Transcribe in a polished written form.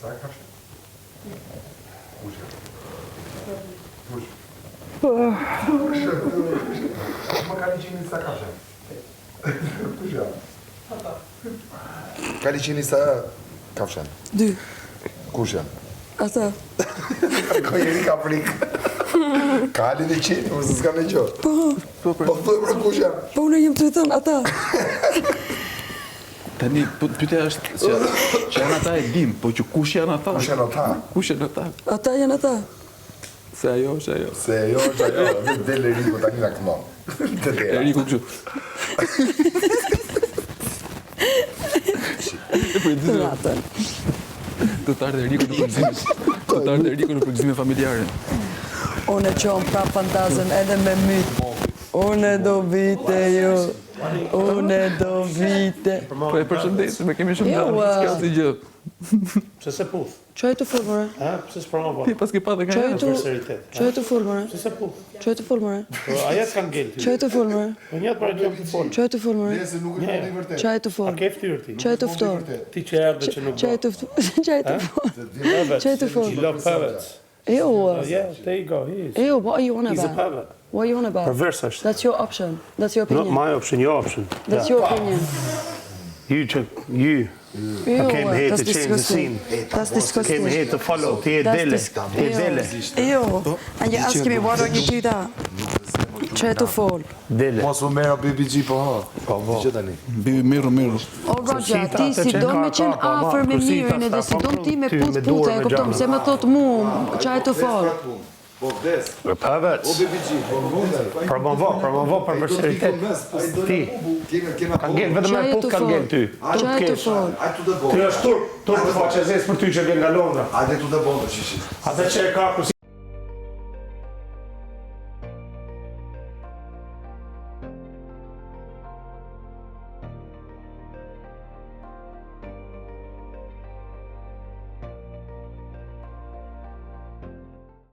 Sa kafshë? Kush? Më ka liqeni sa kafshë? Kush ja? Ka liqeni sa kafshë? 2. Kush janë? Ata. Ko jeri ka frikë. Ka ali dhe qeni, më se s'ka me qo. Po thuj për kush janë? Po unë jem të i thënë, ata. Tani, pyetja është që janë ata e dim, po që kush janë ata? Kush janë ata? Kush janë ata? Ata janë ata. Se ajo është ajo. Se jo është ajo, vetë del Eriku tani na këmon. Eriku kështu. Të natën. Do të ardhe Eriku në përgëzime. Do të ardhe Eriku në përgëzime familjare. Unë e qonë pra fantazën edhe me mytë. Unë do vite ju. Unë do vite. Po e përshëndesim, me kemi shumë darë, s'ka si gjë. Pse se puth? Qoj të full, mëre? Ha? Pse s'pranova? Ti pas ke pa dhe ka Qoj herë. të full, mëre? Pse se puth? Qoj të full, mëre? Po aja s'kan ngel ty. Qoj të full, mëre? Po njët për e të të folë. Qoj të full, mëre? Nëse nuk është mundi vërtet. Qoj të A full. ke ftyrë ti? Qoj të ftor. Ti që erdhe që nuk Qoj të full. Qoj të full. Qoj të full. You love perverts. Ew. Yeah, there you go, he is. Ew, what are you on He's a about? pervert. What are you on about? Perverse është. That's your option. That's your Not opinion. my option, your option. That's your opinion. You Ew, came here that's to change the disgusting. scene. That's disgusting. Came here to follow. Ti e That's dele. disgusting. Ti e dele. Ew. And you're asking me why don't you do that? Qoj të full. Dele. Mos u merë BBG po ha. Po, që tani. Bibi, miru. O Roger, ti si do me qenë afër me mirën edhe si do ti me put, e kuptom, se me thot mu, qaj të full. Po vdes. We're perverts. BBG, po vundër. Promovo për vërseritet. Ti. Ka ngel, vetëm e put ka ngel ty. Qaj të full. Ai tu të Ty është turp. Turp po që zes për ty që vjen nga Londra. Hajde tu të bondo, shishi. Atë që e ka